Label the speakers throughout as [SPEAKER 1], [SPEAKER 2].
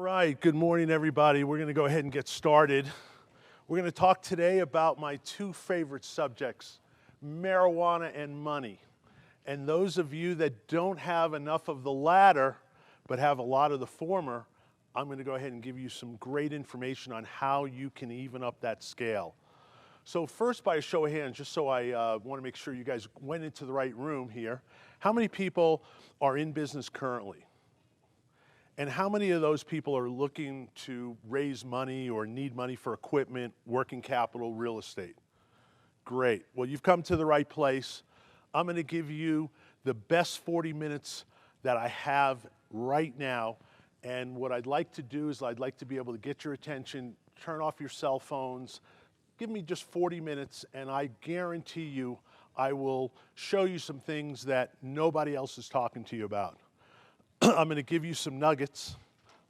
[SPEAKER 1] right, good morning everybody. We're going to go ahead and get started. We're going to talk today about my two favorite subjects, marijuana and money. And those of you that don't have enough of the latter, but have a lot of the former, I'm going to go ahead and give you some great information on how you can even up that scale. So first, by a show of hands, just so I want to make sure you guys went into the right room here, how many people are in business currently? And how many of those people are looking to raise money or need money for equipment, working capital, real estate? Great. Well, you've come to the right place. I'm going to give you the best 40 minutes that I have right now. And what I'd like to do is I'd like to be able to get your attention, turn off your cell phones, give me just 40 minutes, and I guarantee you I will show you some things that nobody else is talking to you about. I'm going to give you some nuggets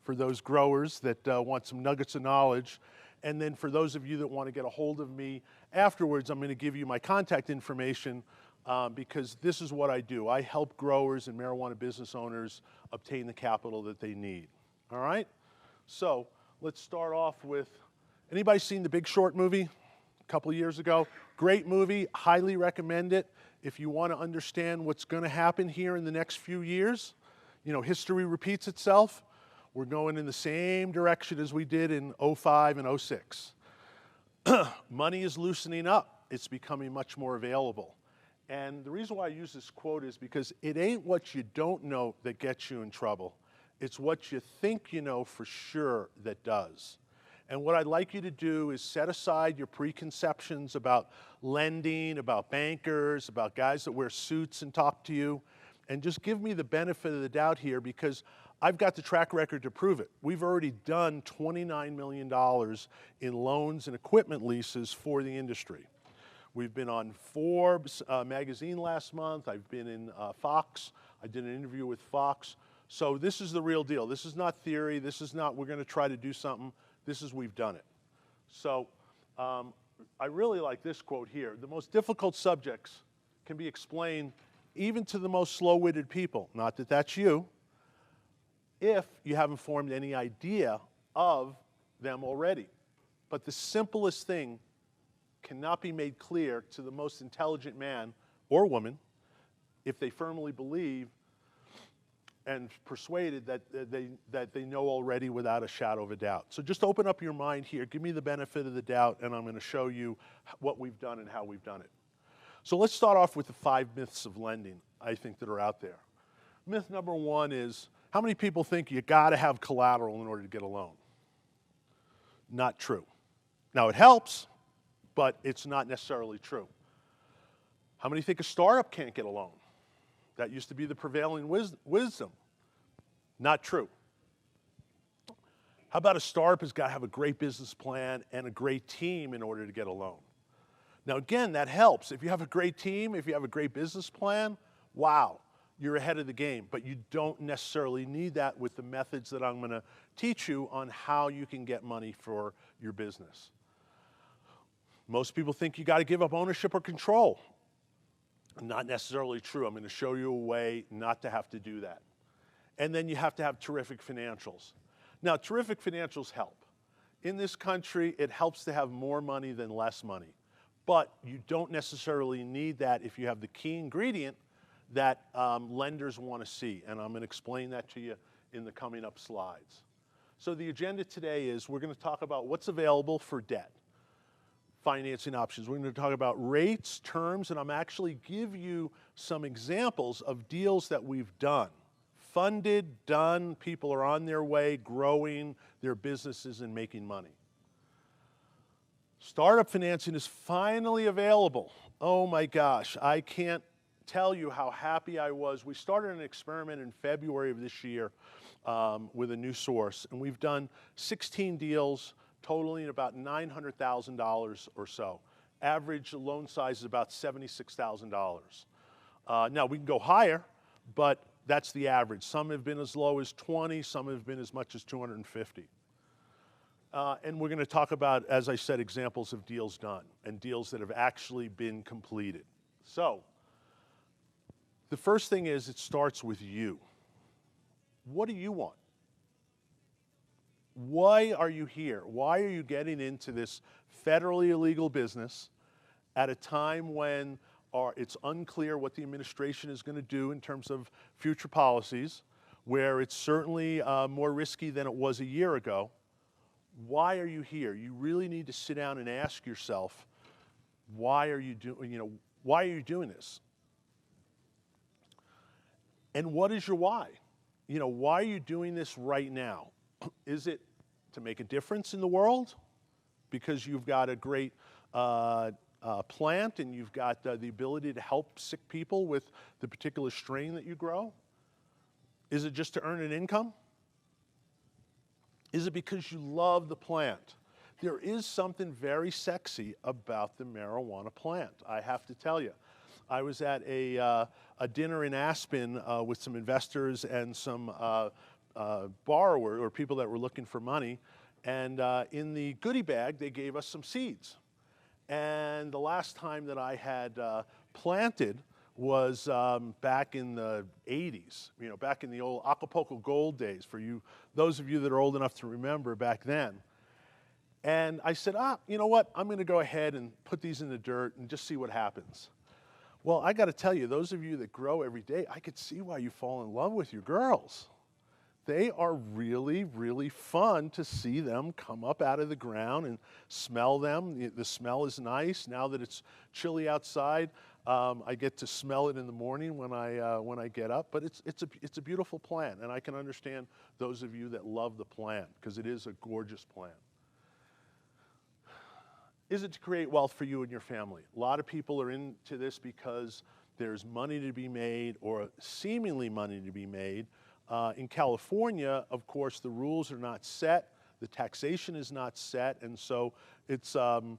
[SPEAKER 1] for those growers that want some nuggets of knowledge. And then for those of you that want to get a hold of me afterwards, I'm going to give you my contact information because this is what I do. I help growers and marijuana business owners obtain the capital that they need. All right? So let's start off with, anybody seen The Big Short movie a couple of years ago? Great movie, highly recommend it. If you want to understand what's going to happen here in the next few years, you know, history repeats itself. We're going in the same direction as we did in 05 and 06. Money is loosening up. It's becoming much more available. And the reason why I use this quote is because it ain't what you don't know that gets you in trouble. It's what you think you know for sure that does. And what I'd like you to do is set aside your preconceptions about lending, about bankers, about guys that wear suits and talk to you, and just give me the benefit of the doubt here because I've got the track record to prove it. We've already done $29 million in loans and equipment leases for the industry. We've been on Forbes magazine last month. I've been in Fox. I did an interview with Fox. So this is the real deal. This is not theory. This is not we're going to try to do something. This is we've done it. So I really like this quote here. The most difficult subjects can be explained even to the most slow-witted people, not that that's you, if you haven't formed any idea of them already. But the simplest thing cannot be made clear to the most intelligent man or woman if they firmly believe and persuaded that they know already without a shadow of a doubt. So just open up your mind here, give me the benefit of the doubt, and I'm going to show you what we've done and how we've done it. So let's start off with the 5 myths of lending, I think, that are out there. Myth number one is, how many people think you got to have collateral in order to get a loan? Not true. Now, it helps, but it's not necessarily true. How many think a startup can't get a loan? That used to be the prevailing wisdom. Not true. How about a startup has got to have a great business plan and a great team in order to get a loan? Now again, that helps. If you have a great team, if you have a great business plan, wow, you're ahead of the game. But you don't necessarily need that with the methods that I'm going to teach you on how you can get money for your business. Most people think you got to give up ownership or control. Not necessarily true. I'm going to show you a way not to have to do that. And then you have to have terrific financials. Now, terrific financials help. In this country, it helps to have more money than less money. But you don't necessarily need that if you have the key ingredient that lenders want to see. And I'm going to explain that to you in the coming up slides. So the agenda today is we're going to talk about what's available for debt, financing options. We're going to talk about rates, terms, and I'm actually give you some examples of deals that we've done. Funded, done, people are on their way, growing their businesses and making money. Startup financing is finally available. Oh my gosh, I can't tell you how happy I was. We started an experiment in February of this year with a new source, and we've done 16 deals totaling about $900,000 or so. Average loan size is about $76,000. Now we can go higher, but that's the average. Some have been as low as 20, some have been as much as 250. And we're going to talk about, as I said, examples of deals done and deals that have actually been completed. So the first thing is it starts with you. What do you want? Why are you here? Why are you getting into this federally illegal business at a time when it's unclear what the administration is going to do in terms of future policies, where it's certainly more risky than it was a year ago? Why are you here? You really need to sit down and ask yourself, why are you doing this? And what is your why? Why are you doing this right now? Is it to make a difference in the world because you've got a great plant and you've got the ability to help sick people with the particular strain that you grow? Is it just to earn an income? Is it because you love the plant? There is something very sexy about the marijuana plant, I have to tell you. I was at a dinner in Aspen with some investors and some borrowers or people that were looking for money, and in the goodie bag they gave us some seeds. And the last time that I had planted was back in the 80s, back in the old Acapulco Gold days, for those of you that are old enough to remember back then. And I said, you know what, I'm going to go ahead and put these in the dirt and just see what happens. Well, I got to tell you, those of you that grow every day, I could see why you fall in love with your girls. They are really, really fun to see them come up out of the ground and smell them. The smell is nice. Now that it's chilly outside, I get to smell it in the morning when I get up. But it's a beautiful plant, and I can understand those of you that love the plant because it is a gorgeous plant. Is it to create wealth for you and your family? A lot of people are into this because there's money to be made, or seemingly money to be made. In California, of course, the rules are not set, the taxation is not set, and so it's an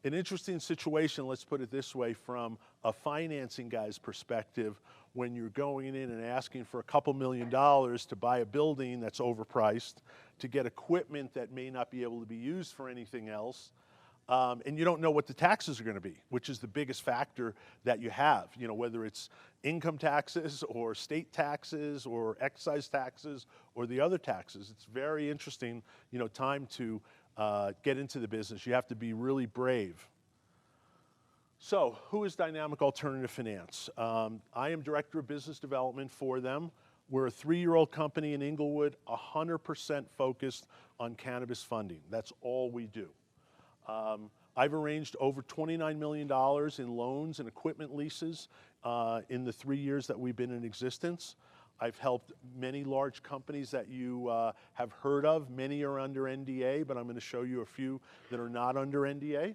[SPEAKER 1] interesting situation, let's put it this way, from a financing guy's perspective, when you're going in and asking for a couple $1 million to buy a building that's overpriced, to get equipment that may not be able to be used for anything else, and you don't know what the taxes are going to be, which is the biggest factor that you have, whether it's income taxes or state taxes or excise taxes or the other taxes. It's very interesting, time to get into the business. You have to be really brave. So, who is Dynamic Alternative Finance? I am Director of Business Development for them. We're a 3-year-old company in Inglewood, 100% focused on cannabis funding. That's all we do. I've arranged over $29 million in loans and equipment leases in the 3 years that we've been in existence. I've helped many large companies that you have heard of. Many are under NDA, but I'm going to show you a few that are not under NDA.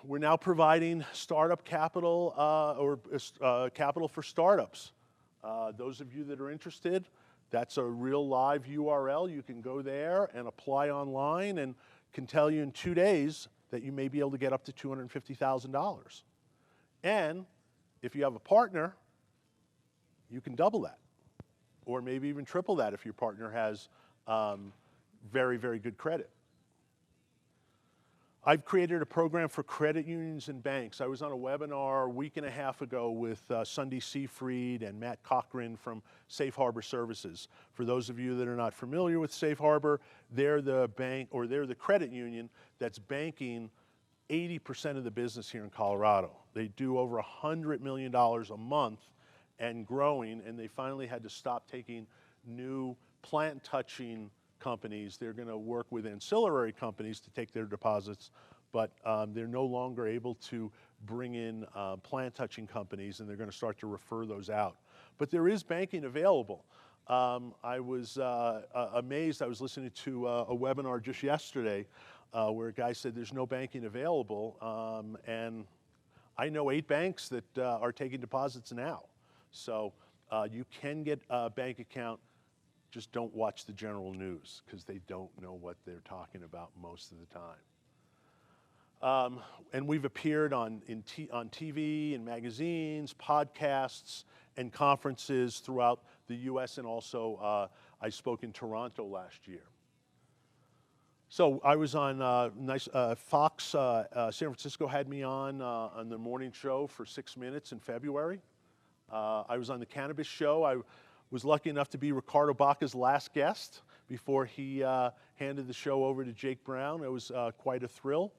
[SPEAKER 1] We're now providing startup capital capital for startups. Those of you that are interested, that's a real live URL. You can go there and apply online, and can tell you in 2 days that you may be able to get up to $250,000. And if you have a partner, you can double that, or maybe even triple that if your partner has very, very good credit. I've created a program for credit unions and banks. I was on a webinar a week and a half ago with Sunday Seafried and Matt Cochran from Safe Harbor Services. For those of you that are not familiar with Safe Harbor, they're the bank, or they're the credit union that's banking 80% of the business here in Colorado. They do over $100 million a month and growing, and they finally had to stop taking new plant touching companies. They're going to work with ancillary companies to take their deposits, but they're no longer able to bring in plant touching companies, and they're going to start to refer those out. But there is banking available. I was amazed. I was listening to a webinar just yesterday where a guy said there's no banking available, and I know 8 banks that are taking deposits now. So you can get a bank account. Just don't watch the general news, because they don't know what they're talking about most of the time. And we've appeared on TV, in magazines, podcasts, and conferences throughout the US, and also I spoke in Toronto last year. So I was on Fox, San Francisco had me on the morning show for 6 minutes in February. I was on the Cannabis Show. Was lucky enough to be Ricardo Baca's last guest before he handed the show over to Jake Brown. It was quite a thrill.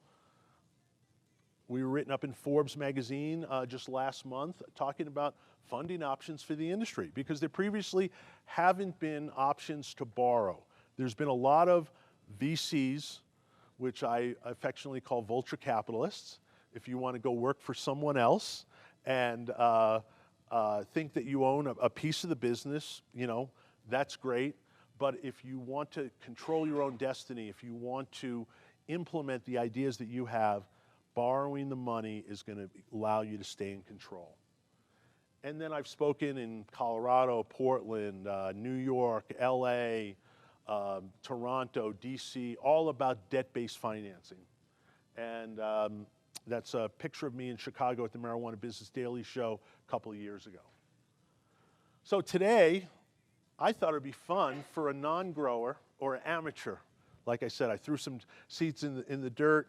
[SPEAKER 1] We were written up in Forbes magazine just last month talking about funding options for the industry because there previously haven't been options to borrow. There's been a lot of VCs, which I affectionately call vulture capitalists. If you want to go work for someone else and think that you own a piece of the business, you know, that's great. But if you want to control your own destiny, if you want to implement the ideas that you have, borrowing the money is going to allow you to stay in control. And then I've spoken in Colorado, Portland, New York, LA, Toronto, DC, all about debt-based financing. And that's a picture of me in Chicago at the Marijuana Business Daily Show a couple of years ago. So today, I thought it'd be fun for a non-grower or an amateur. Like I said, I threw some seeds in the dirt,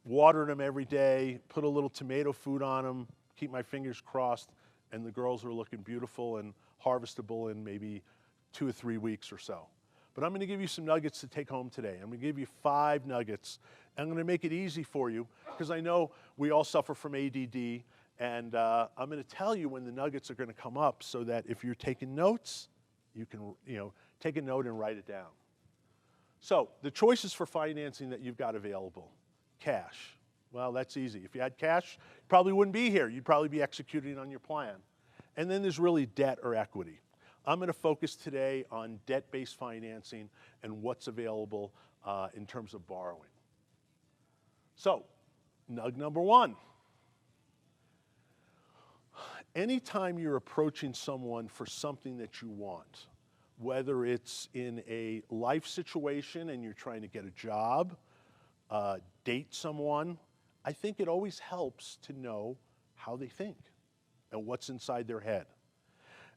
[SPEAKER 1] watered them every day, put a little tomato food on them, keep my fingers crossed, and the girls were looking beautiful and harvestable in maybe 2 or 3 weeks or so. But I'm going to give you some nuggets to take home today. I'm going to give you 5 nuggets. I'm going to make it easy for you because I know we all suffer from ADD, and I'm going to tell you when the nuggets are going to come up so that if you're taking notes, you can take a note and write it down. So the choices for financing that you've got available. Cash. Well, that's easy. If you had cash, you probably wouldn't be here. You'd probably be executing on your plan. And then there's really debt or equity. I'm going to focus today on debt-based financing and what's available in terms of borrowing. So, nug number 1. Anytime you're approaching someone for something that you want, whether it's in a life situation and you're trying to get a job, date someone, I think it always helps to know how they think and what's inside their head.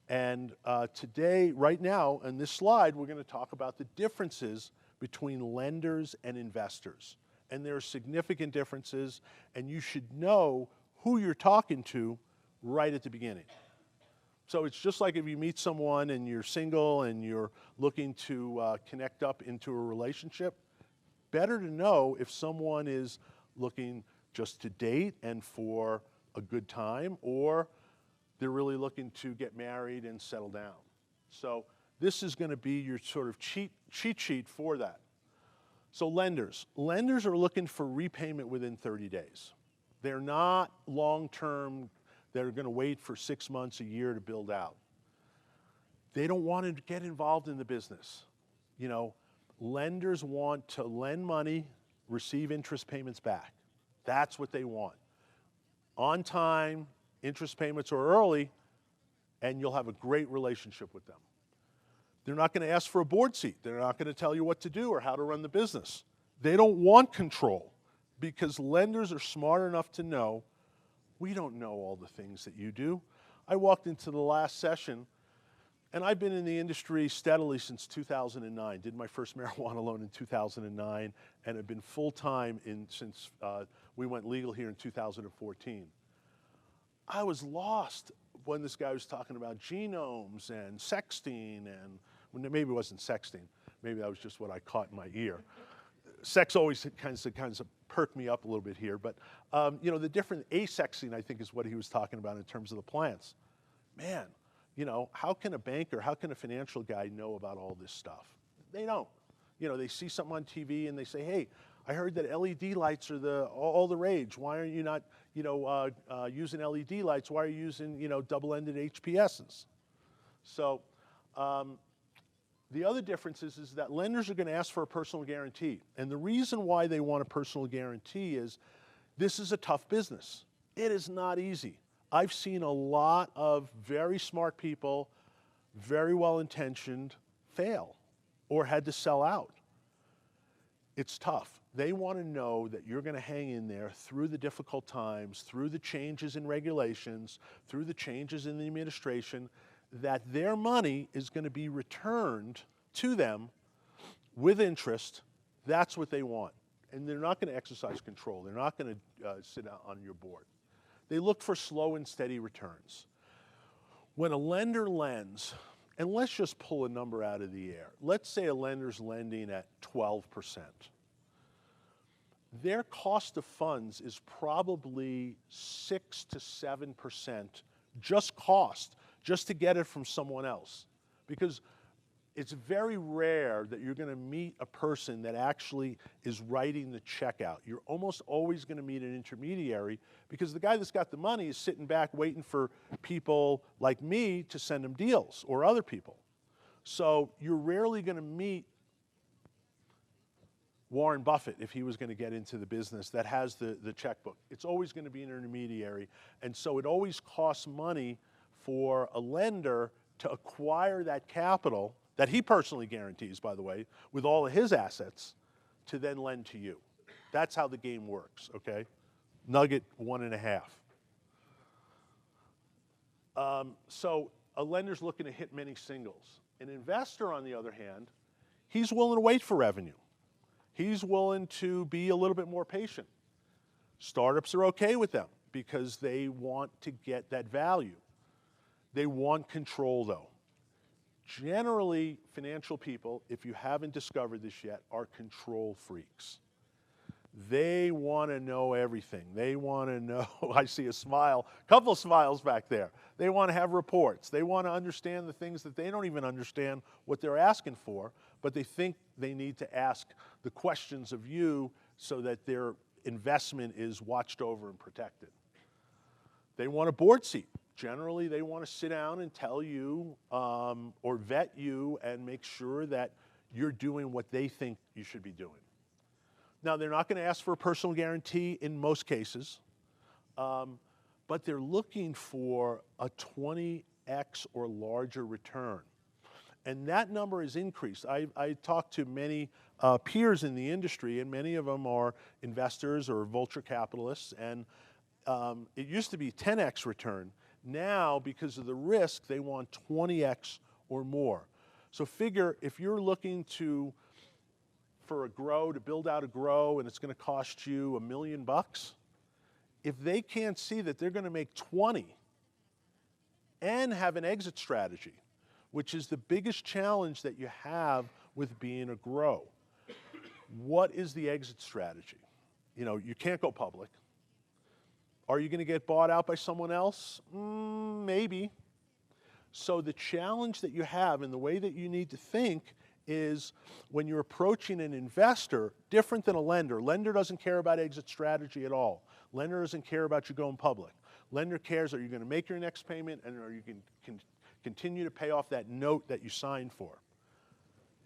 [SPEAKER 1] And today, right now, in this slide, we're going to talk about the differences between lenders and investors. And there are significant differences, and you should know who you're talking to right at the beginning. So it's just like if you meet someone and you're single and you're looking to connect up into a relationship, better to know if someone is looking just to date and for a good time, or they're really looking to get married and settle down. So this is going to be your sort of cheat sheet for that. So lenders. Lenders are looking for repayment within 30 days. They're not long-term. They're going to wait for 6 months, a year to build out. They don't want to get involved in the business. You know, lenders want to lend money, receive interest payments back. That's what they want. On time, interest payments are early, and you'll have a great relationship with them. They're not going to ask for a board seat. They're not going to tell you what to do or how to run the business. They don't want control because lenders are smart enough to know, we don't know all the things that you do. I walked into the last session, and I've been in the industry steadily since 2009. Did my first marijuana loan in 2009, and have been full-time since we went legal here in 2014. I was lost when this guy was talking about genomes and sexting, and well, maybe it wasn't sexting. Maybe that was just what I caught in my ear. Sex always kinds of perked me up a little bit here, but you know, the different asexing, I think, is what he was talking about in terms of the plants. Man, you know, how can a banker, how can a financial guy know about all this stuff? They don't. You know, they see something on TV and they say, hey, I heard that LED lights are all the rage. Why are you not, you know, using LED lights? Why are you using, you know, double-ended HPSs? So the other difference is that lenders are going to ask for a personal guarantee. And the reason why they want a personal guarantee is this is a tough business. It is not easy. I've seen a lot of very smart people, very well-intentioned, fail or had to sell out. It's tough. They want to know that you're going to hang in there through the difficult times, through the changes in regulations, through the changes in the administration, that their money is going to be returned to them with interest. That's what they want. And they're not going to exercise control. They're not going to sit on your board. They look for slow and steady returns. When a lender lends And let's just pull a number out of the air. Let's say a lender's lending at 12%. Their cost of funds is probably 6 to 7% just cost, just to get it from someone else. Because it's very rare that you're going to meet a person that actually is writing the check out. You're almost always going to meet an intermediary because the guy that's got the money is sitting back waiting for people like me to send him deals or other people. So you're rarely going to meet Warren Buffett if he was going to get into the business that has the checkbook. It's always going to be an intermediary. And so it always costs money for a lender to acquire that capital that he personally guarantees, by the way, with all of his assets, to then lend to you. That's how the game works, okay? Nugget 1.5. So a lender's looking to hit many singles. An investor, on the other hand, he's willing to wait for revenue. He's willing to be a little bit more patient. Startups are okay with them because they want to get that value. They want control, though. Generally, financial people, if you haven't discovered this yet, are control freaks. They want to know everything. They want to know, I see a smile, a couple of smiles back there. They want to have reports. They want to understand the things that they don't even understand what they're asking for, but they think they need to ask the questions of you so that their investment is watched over and protected. They want a board seat. Generally, they want to sit down and tell you or vet you and make sure that you're doing what they think you should be doing. Now, they're not going to ask for a personal guarantee in most cases, but they're looking for a 20x or larger return. And that number has increased. I talked to many peers in the industry, and many of them are investors or vulture capitalists, and it used to be 10x return. Now, because of the risk, they want 20x or more. So figure if you're looking for a grow, to build out a grow, and it's going to cost you $1 million, if they can't see that they're going to make 20 and have an exit strategy, which is the biggest challenge that you have with being a grow. What is the exit strategy? You know, you can't go public. Are you going to get bought out by someone else? Maybe. So the challenge that you have and the way that you need to think is when you're approaching an investor, different than a lender. Lender doesn't care about exit strategy at all. Lender doesn't care about you going public. Lender cares, are you going to make your next payment, and are you can continue to pay off that note that you signed for?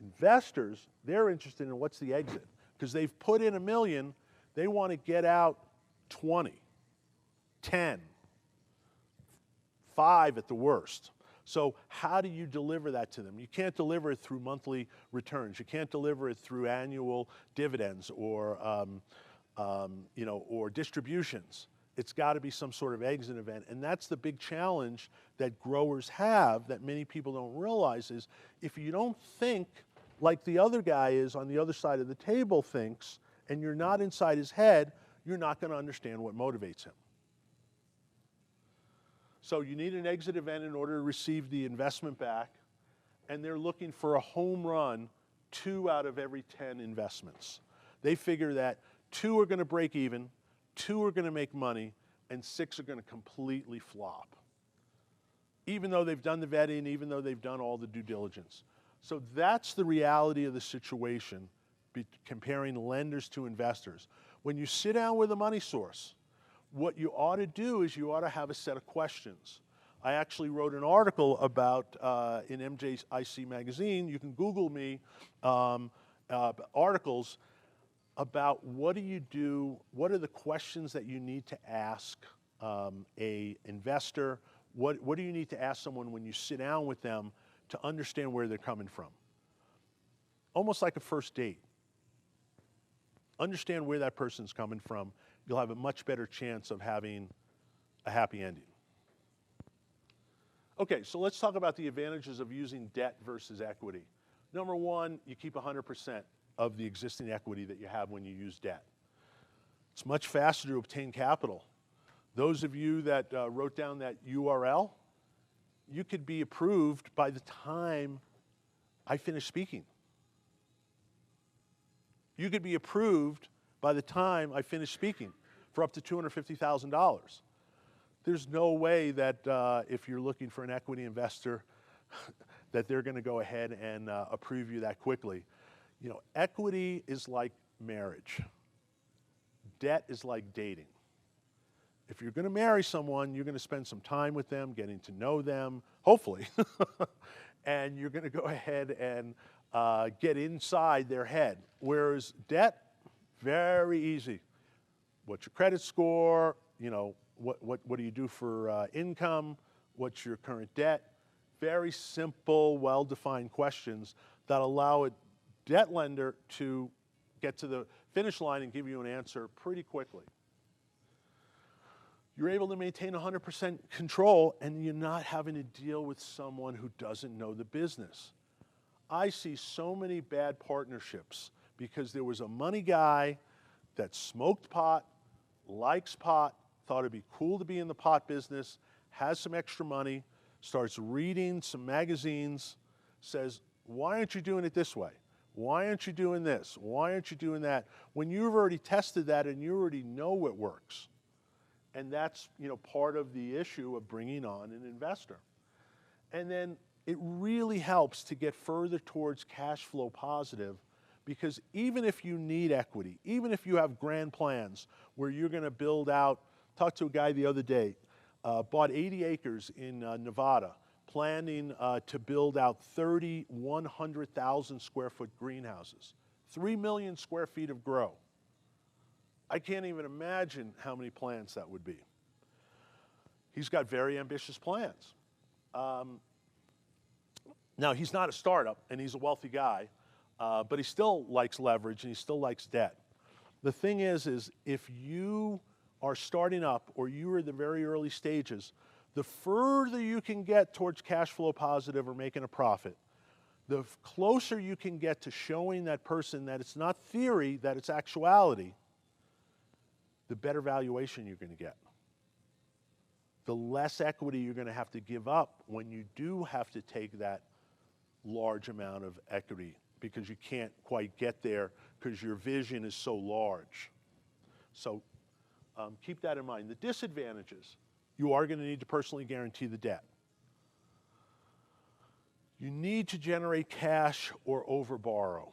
[SPEAKER 1] Investors, they're interested in what's the exit, because they've put in $1 million, they want to get out 20, 10, 5 at the worst. So how do you deliver that to them? You can't deliver it through monthly returns. You can't deliver it through annual dividends or or distributions. It's got to be some sort of exit event. And that's the big challenge that growers have that many people don't realize is if you don't think like the other guy is on the other side of the table thinks, and you're not inside his head, you're not going to understand what motivates him. So you need an exit event in order to receive the investment back, and they're looking for a home run 2 out of every 10 investments. They figure that 2 are going to break even, 2 are going to make money, and 6 are going to completely flop. Even though they've done the vetting, even though they've done all the due diligence. So that's the reality of the situation, comparing lenders to investors. When you sit down with a money source, what you ought to do is you ought to have a set of questions. I actually wrote an article about, in MJIC magazine, you can Google me, articles about what do you do, what are the questions that you need to ask a investor, what do you need to ask someone when you sit down with them to understand where they're coming from. Almost like a first date. Understand where that person's coming from. You'll have a much better chance of having a happy ending. Okay, so let's talk about the advantages of using debt versus equity. Number one, you keep 100% of the existing equity that you have when you use debt. It's much faster to obtain capital. Those of you that wrote down that URL, you could be approved by the time I finish speaking. You could be approved by the time I finish speaking for up to $250,000. There's no way that if you're looking for an equity investor that they're going to go ahead and approve you that quickly. You know, equity is like marriage. Debt is like dating. If you're going to marry someone, you're going to spend some time with them, getting to know them, hopefully, and you're going to go ahead and get inside their head. Whereas debt, very easy. What's your credit score? You know, what do you do for income? What's your current debt? Very simple, well-defined questions that allow a debt lender to get to the finish line and give you an answer pretty quickly. You're able to maintain 100% control, and you're not having to deal with someone who doesn't know the business. I see so many bad partnerships because there was a money guy that smoked pot, likes pot, thought it'd be cool to be in the pot business, has some extra money, starts reading some magazines, says, why aren't you doing it this way? Why aren't you doing this? Why aren't you doing that? When you've already tested that and you already know it works. And that's, you know, part of the issue of bringing on an investor. And then it really helps to get further towards cash flow positive, because even if you need equity, even if you have grand plans where you're going to build out, talked to a guy the other day, bought 80 acres in Nevada, planning to build out 30 100,000 square foot greenhouses, 3 million square feet of grow. I can't even imagine how many plants that would be. He's got very ambitious plans. Now, he's not a startup, and he's a wealthy guy, but he still likes leverage, and he still likes debt. The thing is if you are starting up or you are in the very early stages, the further you can get towards cash flow positive or making a profit, the closer you can get to showing that person that it's not theory, that it's actuality, the better valuation you're going to get. The less equity you're going to have to give up when you do have to take that large amount of equity, because you can't quite get there because your vision is so large. So keep that in mind. The disadvantages: you are going to need to personally guarantee the debt. You need to generate cash or overborrow.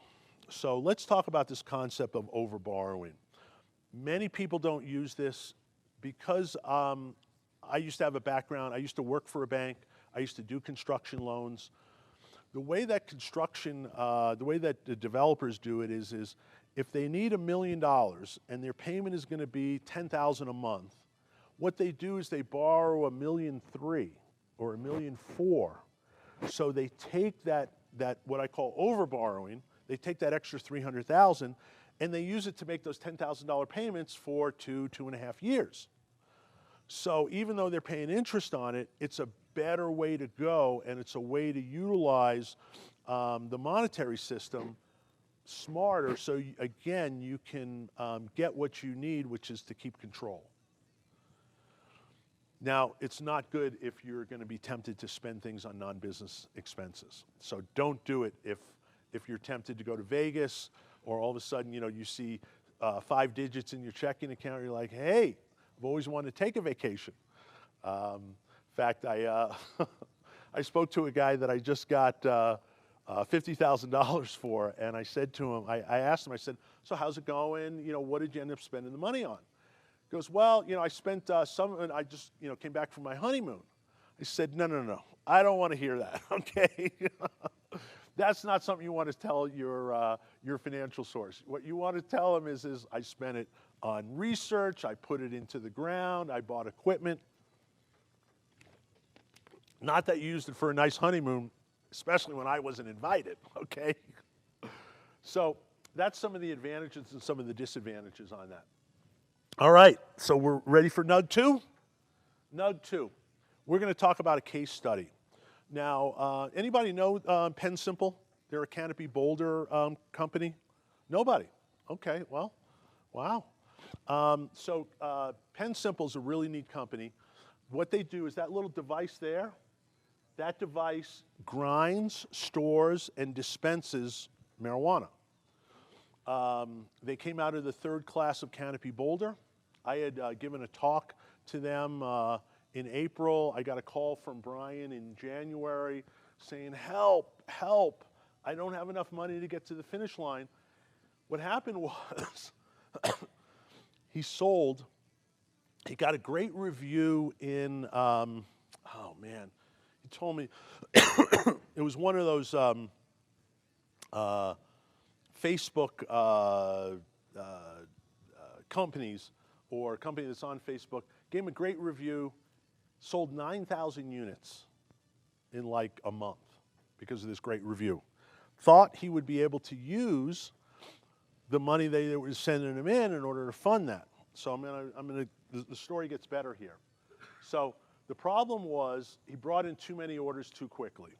[SPEAKER 1] So let's talk about this concept of overborrowing. Many people don't use this because I used to have a background. I used to work for a bank. I used to do construction loans. The way that the way that the developers do it is if they need $1 million and their payment is going to be $10,000 a month, what they do is they borrow $1.3 million or $1.4 million. So they take that what I call overborrowing. They take that extra $300,000 and they use it to make those $10,000 payments for 2.5 years. So even though they're paying interest on it, it's a better way to go, and it's a way to utilize the monetary system smarter, so again, you can get what you need, which is to keep control. Now, it's not good if you're going to be tempted to spend things on non-business expenses. So don't do it if you're tempted to go to Vegas, or all of a sudden, you know, you see 5 digits in your checking account, you're like, hey, I've always wanted to take a vacation. In fact, I spoke to a guy that I just got $50,000 for, and I said to him, I asked him, I said, so how's it going? You know, what did you end up spending the money on? He goes, well, you know, I spent some, and I just, you know, came back from my honeymoon. I said, no, I don't want to hear that, okay? That's not something you want to tell your financial source. What you want to tell them is I spent it on research, I put it into the ground, I bought equipment. Not that you used it for a nice honeymoon, especially when I wasn't invited, okay? So that's some of the advantages and some of the disadvantages on that. All right, so we're ready for Nug 2? Nug 2. We're going to talk about a case study. Now, anybody know Penn Simple? They're a canopy boulder company? Nobody? Okay, well, wow. So Penn Simple is a really neat company. What they do is that little device there, That device grinds, stores, and dispenses marijuana. They came out of the third class of Canopy Boulder. I had given a talk to them in April. I got a call from Brian in January saying, help, help. I don't have enough money to get to the finish line. What happened was he got a great review in, oh man, he told me, it was one of those Facebook companies, or a company that's on Facebook, gave him a great review, sold 9,000 units in like a month because of this great review. Thought he would be able to use the money they were sending him in order to fund that. So the story gets better here. So the problem was he brought in too many orders too quickly,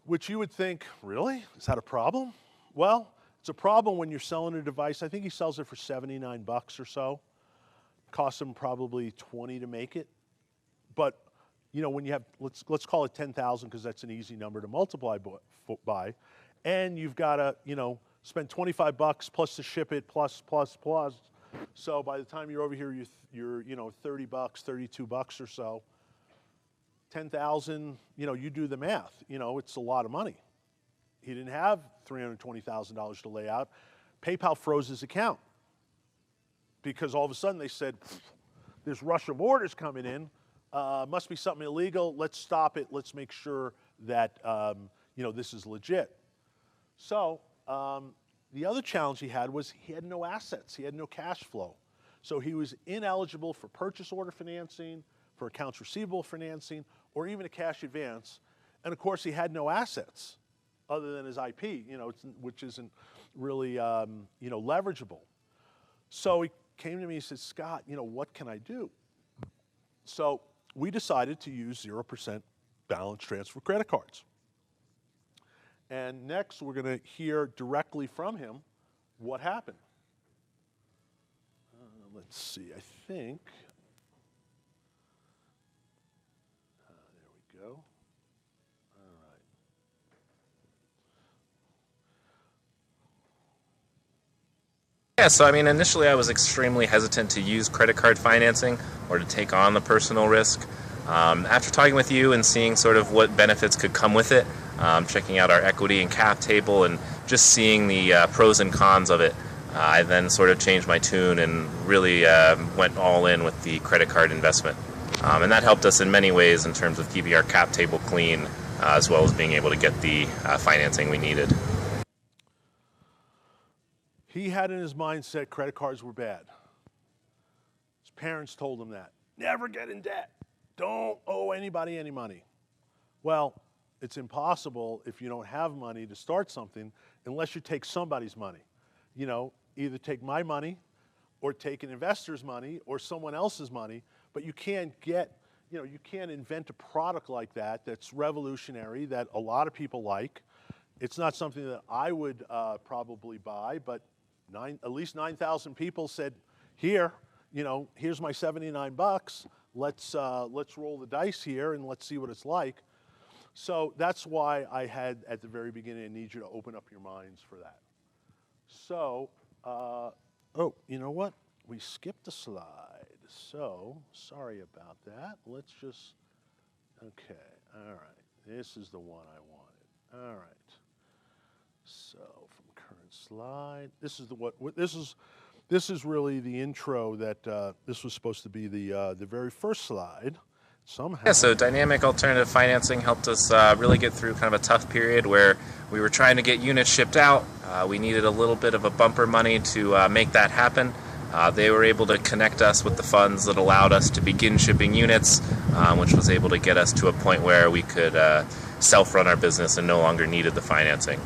[SPEAKER 1] which you would think, really? Is that a problem? Well, it's a problem when you're selling a device. I think he sells it for 79 bucks or so. Costs him probably 20 to make it. But you know, when you have, let's call it 10,000 because that's an easy number to multiply by, and you've got to, you know, spend 25 bucks plus to ship it plus. So by the time you're over here, you're you know, 30 bucks, 32 bucks or so. 10,000, you know, you do the math. You know, it's a lot of money. He didn't have $320,000 to lay out. PayPal froze his account because all of a sudden they said, this rush of orders coming in, must be something illegal. Let's stop it. Let's make sure that you know, this is legit. So the other challenge he had was he had no assets. He had no cash flow. So he was ineligible for purchase order financing, for accounts receivable financing, or even a cash advance. And of course, he had no assets other than his IP, you know, which isn't really you know, leverageable. So he came to me and said, Scott, you know, what can I do? So we decided to use 0% balance transfer credit cards. And next, we're going to hear directly from him what happened. Let's see, I think. There we go. All right.
[SPEAKER 2] Yeah, so I mean, initially I was extremely hesitant to use credit card financing or to take on the personal risk. After talking with you and seeing sort of what benefits could come with it, checking out our equity and cap table and just seeing the pros and cons of it, I then sort of changed my tune and really went all in with the credit card investment. And that helped us in many ways in terms of keeping our cap table clean, as well as being able to get the financing we needed.
[SPEAKER 1] He had in his mindset credit cards were bad. His parents told him that. Never get in debt. Don't owe anybody any money. Well, it's impossible if you don't have money to start something unless you take somebody's money. You know, either take my money or take an investor's money or someone else's money, but you can't get, you know, you can't invent a product like that that's revolutionary, that a lot of people like. It's not something that I would probably buy, but at least 9,000 people said, here, you know, here's my 79 bucks. Let's roll the dice here and let's see what it's like. So that's why I had at the very beginning, I need you to open up your minds for that. So, oh, you know what? We skipped a slide. So, sorry about that. Let's just, okay, all right. This is the one I wanted. All right. So, from current slide, this is this is really the intro that this was supposed to be the very first slide. Somehow.
[SPEAKER 2] Yeah, so dynamic alternative financing helped us really get through kind of a tough period where we were trying to get units shipped out. We needed a little bit of a bumper money to make that happen. They were able to connect us with the funds that allowed us to begin shipping units, which was able to get us to a point where we could self-run our business and no longer needed the financing.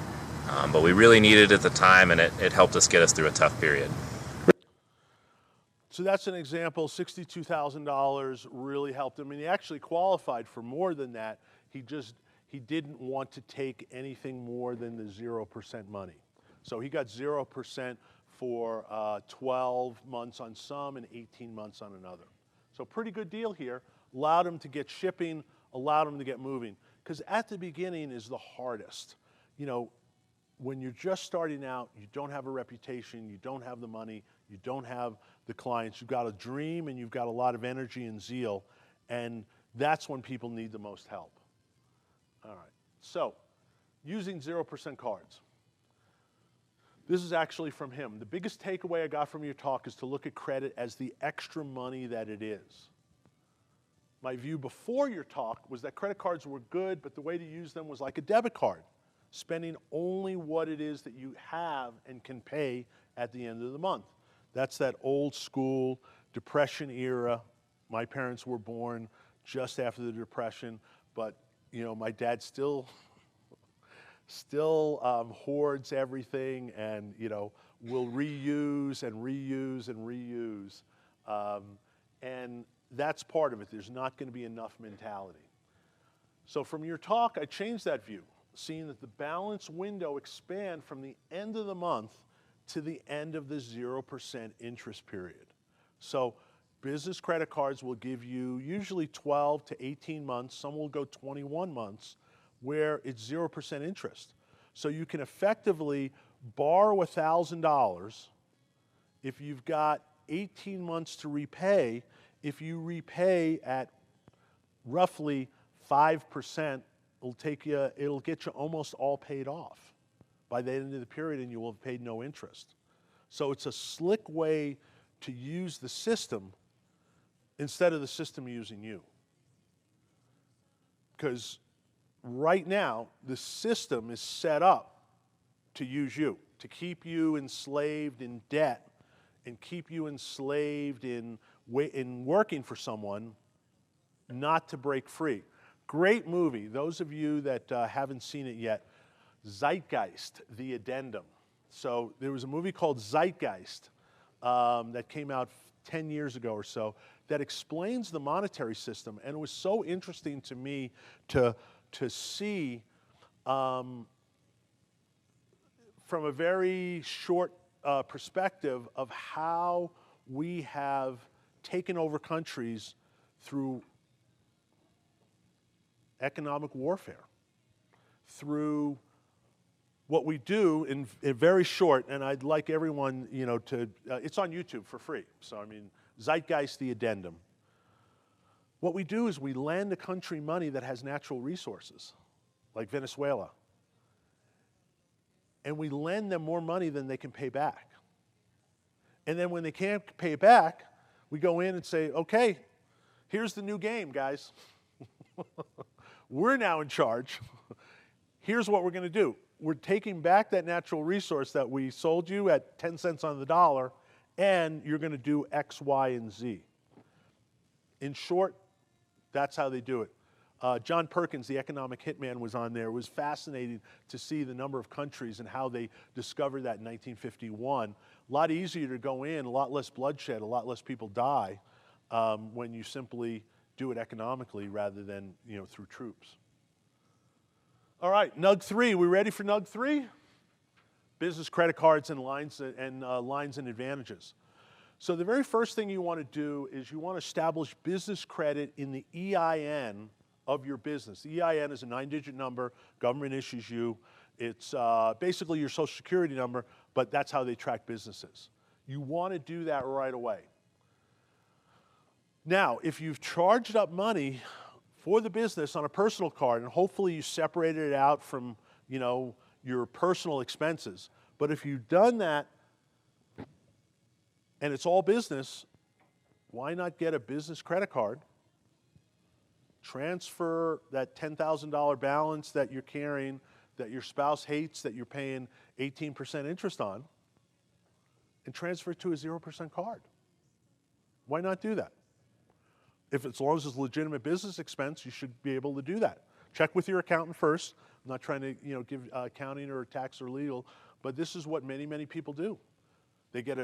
[SPEAKER 2] But we really needed it at the time, and it helped us get us through a tough period.
[SPEAKER 1] So that's an example. $62,000 really helped him. And he actually qualified for more than that. He didn't want to take anything more than the 0% money. So he got 0% for 12 months on some and 18 months on another. So pretty good deal here. Allowed him to get shipping allowed them to get moving. Because at the beginning is the hardest. You know, when you're just starting out, you don't have a reputation, you don't have the money, you don't have the clients, you've got a dream and you've got a lot of energy and zeal, and that's when people need the most help. All right, so using 0% cards. This is actually from him. The biggest takeaway I got from your talk is to look at credit as the extra money that it is. My view before your talk was that credit cards were good, but the way to use them was like a debit card, spending only what it is that you have and can pay at the end of the month. That's that old school Depression era. My parents were born just after the Depression, but you know, my dad still hoards everything, and you know, will reuse and reuse and reuse, and that's part of it. There's not going to be enough mentality. So from your talk, I changed that view, seeing that the balance window expand from the end of the month to the end of the 0% interest period. So business credit cards will give you usually 12 to 18 months, some will go 21 months, where it's 0% interest. So you can effectively borrow $1,000. If you've got 18 months to repay, if you repay at roughly 5%, it'll get you almost all paid off by the end of the period, and you will have paid no interest. So it's a slick way to use the system instead of the system using you. Because right now, the system is set up to use you, to keep you enslaved in debt and keep you enslaved in working for someone, not to break free. Great movie. Those of you that haven't seen it yet, Zeitgeist, The Addendum. So there was a movie called Zeitgeist that came out 10 years ago or so that explains the monetary system, and it was so interesting to me to see from a very short perspective of how we have taken over countries through economic warfare, through what we do in very short, and I'd like everyone, you know, to, it's on YouTube for free. So, I mean, Zeitgeist, The Addendum. What we do is we lend a country money that has natural resources, like Venezuela. And we lend them more money than they can pay back. And then when they can't pay back, we go in and say, okay, here's the new game, guys. We're now in charge. Here's what we're going to do. We're taking back that natural resource that we sold you at 10 cents on the dollar, and you're going to do X, Y, and Z. In short, that's how they do it. John Perkins, the economic hitman, was on there. It was fascinating to see the number of countries and how they discovered that in 1951. A lot easier to go in, a lot less bloodshed, a lot less people die when you simply do it economically rather than, you know, through troops. All right, Nug 3. We ready for Nug 3? Business credit cards and lines and advantages. So the very first thing you want to do is you want to establish business credit in the EIN of your business. The EIN is a 9-digit number. Government issues you. It's basically your social security number, but that's how they track businesses. You want to do that right away. Now, if you've charged up money for the business on a personal card, and hopefully you separated it out from, you know, your personal expenses, but if you've done that and it's all business, why not get a business credit card, transfer that $10,000 balance that you're carrying, that your spouse hates, that you're paying 18% interest on, and transfer it to a 0% card? Why not do that? As long as it's a legitimate business expense, you should be able to do that. Check with your accountant first. I'm not trying to, you know, give accounting or tax or legal, but this is what many, many people do. They get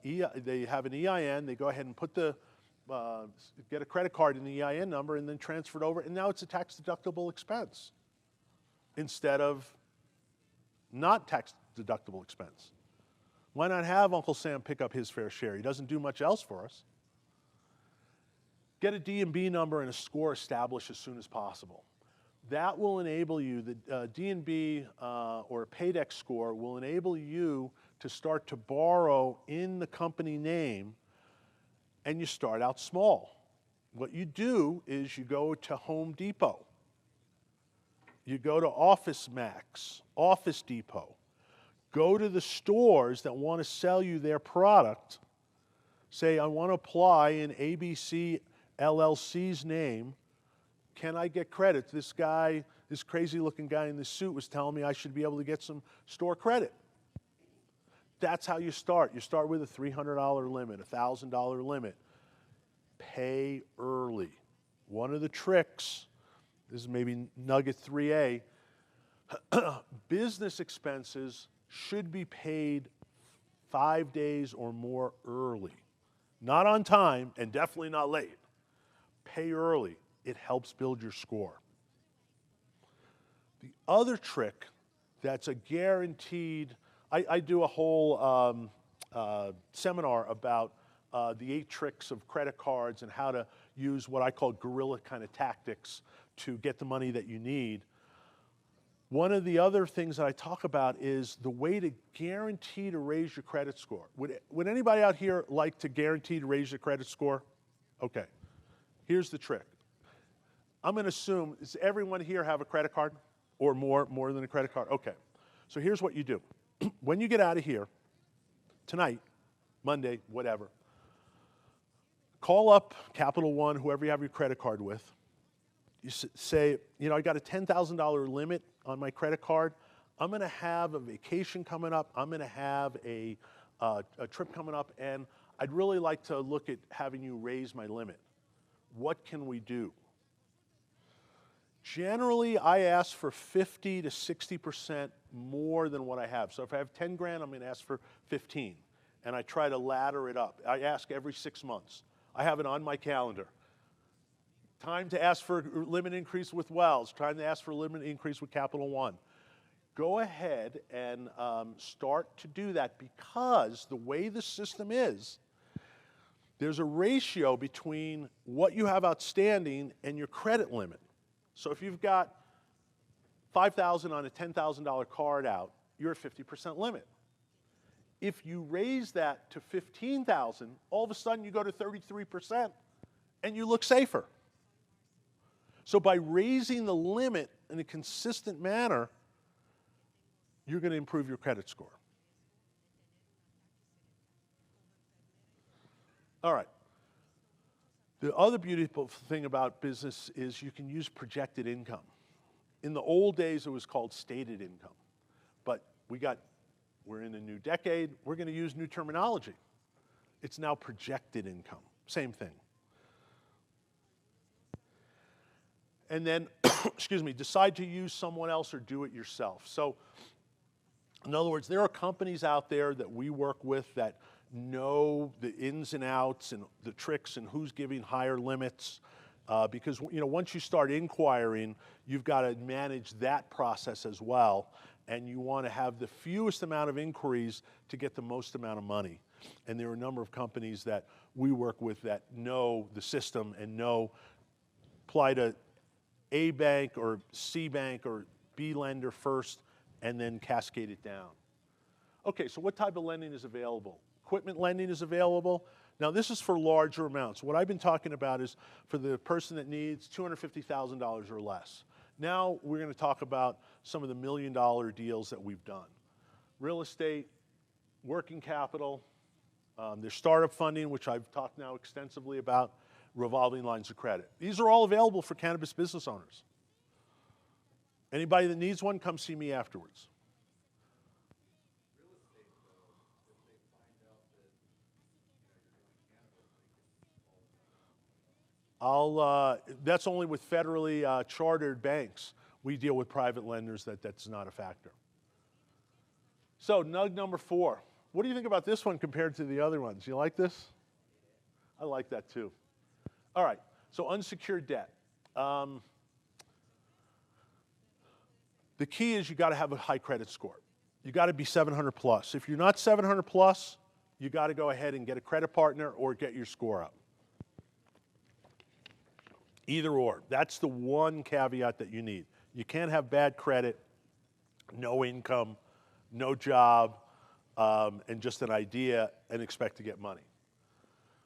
[SPEAKER 1] they have an EIN. They go ahead and put get a credit card in the EIN number and then transfer it over, and now it's a tax-deductible expense instead of not tax-deductible expense. Why not have Uncle Sam pick up his fair share? He doesn't do much else for us. Get a D&B number and a score established as soon as possible. That will enable you, the D&B or a Paydex score will enable you to start to borrow in the company name, and you start out small. What you do is you go to Home Depot. You go to Office Max, Office Depot. Go to the stores that want to sell you their product. Say, I want to apply in ABC LLC's name. Can I get credit? This guy, this crazy looking guy in this suit was telling me I should be able to get some store credit. That's how you start. You start with a $300 limit, a $1,000 limit. Pay early. One of the tricks, this is maybe nugget 3A, business expenses should be paid 5 days or more early. Not on time and definitely not late. Pay early. It helps build your score. The other trick that's a guaranteed, I do a whole seminar about the 8 tricks of credit cards and how to use what I call guerrilla kind of tactics to get the money that you need. One of the other things that I talk about is the way to guarantee to raise your credit score. Would anybody out here like to guarantee to raise your credit score? Okay, here's the trick. I'm going to assume, does everyone here have a credit card or more than a credit card? Okay, so here's what you do. When you get out of here, tonight, Monday, whatever, call up Capital One, whoever you have your credit card with. You say, you know, I got a $10,000 limit on my credit card. I'm going to have a vacation coming up. I'm going to have a trip coming up, and I'd really like to look at having you raise my limit. What can we do? Generally, I ask for 50 to 60% more than what I have. So if I have 10 grand, I'm going to ask for 15. And I try to ladder it up. I ask every 6 months. I have it on my calendar. Time to ask for a limit increase with Wells. Time to ask for a limit increase with Capital One. Go ahead and start to do that, because the way the system is, there's a ratio between what you have outstanding and your credit limit. So if you've got $5,000 on a $10,000 card out, you're at 50% limit. If you raise that to $15,000, all of a sudden you go to 33% and you look safer. So by raising the limit in a consistent manner, you're going to improve your credit score. All right. The other beautiful thing about business is you can use projected income. In the old days, it was called stated income. But we're in a new decade. We're going to use new terminology. It's now projected income. Same thing. And then, excuse me, decide to use someone else or do it yourself. So, in other words, there are companies out there that we work with that know the ins and outs and the tricks and who's giving higher limits, because once you start inquiring, you've got to manage that process as well, and you want to have the fewest amount of inquiries to get the most amount of money. And there are a number of companies that we work with that know the system and know apply to A bank or C bank or B lender first and then cascade it down. Okay, so what type of lending is available? Equipment lending is available. Now this is for larger amounts. What I've been talking about is for the person that needs $250,000 or less. Now we're going to talk about some of the $1 million deals that we've done. Real estate, working capital, there's startup funding, which I've talked now extensively about, revolving lines of credit. These are all available for cannabis business owners. Anybody that needs one, come see me afterwards. That's only with federally chartered banks. We deal with private lenders, that's not a factor. So, nug number 4. What do you think about this one compared to the other ones? You like this? I like that too. All right, so unsecured debt. The key is you got to have a high credit score. You got to be 700 plus. If you're not 700 plus, you got to go ahead and get a credit partner or get your score up. Either or. That's the one caveat that you need. You can't have bad credit, no income, no job, and just an idea and expect to get money.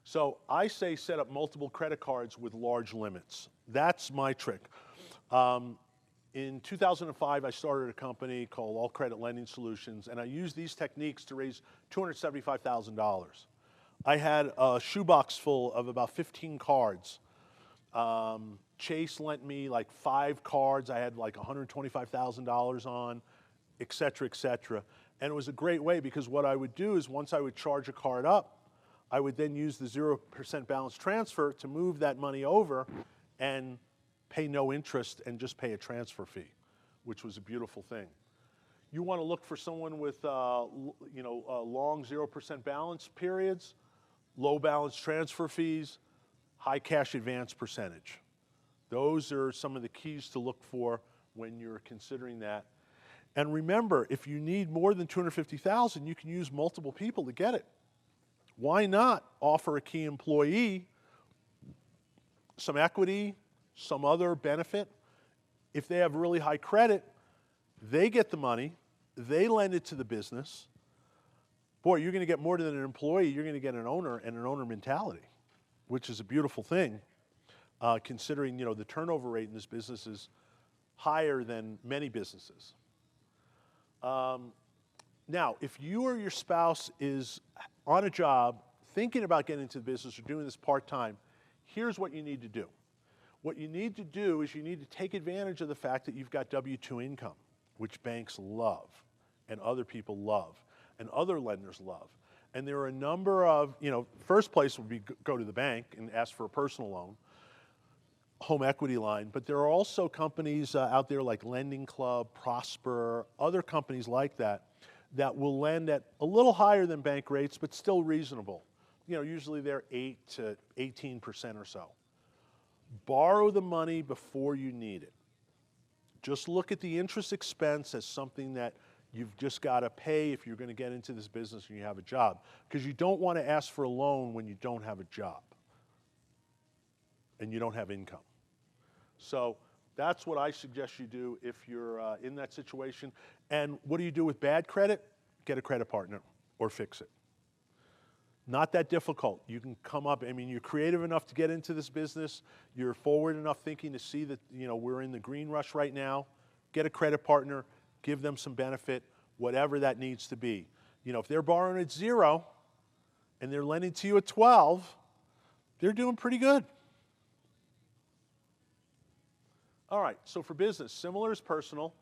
[SPEAKER 1] So I say set up multiple credit cards with large limits. That's my trick. In 2005, I started a company called All Credit Lending Solutions, and I used these techniques to raise $275,000. I had a shoebox full of about 15 cards. Chase lent me like 5 cards. I had like $125,000 on, et cetera, et cetera. And it was a great way because what I would do is once I would charge a card up, I would then use the 0% balance transfer to move that money over and pay no interest and just pay a transfer fee, which was a beautiful thing. You want to look for someone with long 0% balance periods, low balance transfer fees, high cash advance percentage. Those are some of the keys to look for when you're considering that. And remember, if you need more than $250,000, you can use multiple people to get it. Why not offer a key employee some equity, some other benefit? If they have really high credit, they get the money, they lend it to the business. Boy, you're going to get more than an employee, you're going to get an owner and an owner mentality, which is a beautiful thing, considering the turnover rate in this business is higher than many businesses. Now, if you or your spouse is on a job, thinking about getting into the business or doing this part-time, here's what you need to do. What you need to do is you need to take advantage of the fact that you've got W-2 income, which banks love, and other people love, and other lenders love. And there are a number of, first place would be go to the bank and ask for a personal loan, home equity line, but there are also companies out there like Lending Club, Prosper, other companies like that will lend at a little higher than bank rates, but still reasonable. Usually they're 8 to 18% or so. Borrow the money before you need it. Just look at the interest expense as something that you've just got to pay if you're going to get into this business and you have a job, because you don't want to ask for a loan when you don't have a job and you don't have income. So that's what I suggest you do if you're in that situation. And what do you do with bad credit? Get a credit partner or fix it. Not that difficult. You can come up, you're creative enough to get into this business. You're forward enough thinking to see that, we're in the green rush right now. Get a credit partner, give them some benefit, whatever that needs to be. If they're borrowing at 0 and they're lending to you at 12, they're doing pretty good. All right, so for business, similar as personal.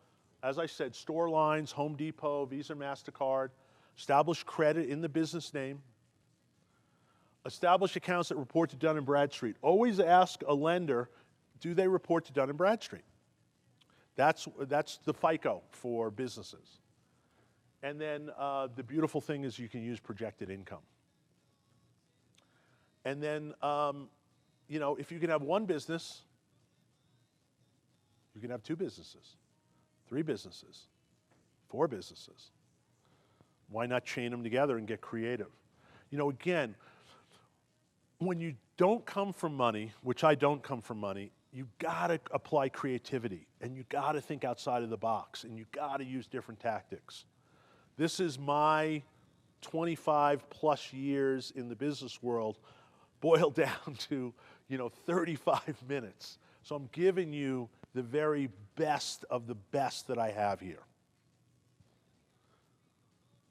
[SPEAKER 1] As I said, store lines, Home Depot, Visa, MasterCard. Establish credit in the business name. Establish accounts that report to Dun & Bradstreet. Always ask a lender, do they report to Dun & Bradstreet? That's the FICO for businesses. And then the beautiful thing is you can use projected income. And then, if you can have one business, you can have 2 businesses, 3 businesses, 4 businesses. Why not chain them together and get creative? Again, when you don't come from money, which I don't come from money, you gotta apply creativity and you gotta think outside of the box and you gotta use different tactics. This is my 25 plus years in the business world boiled down to, 35 minutes. So I'm giving you the very best of the best that I have here.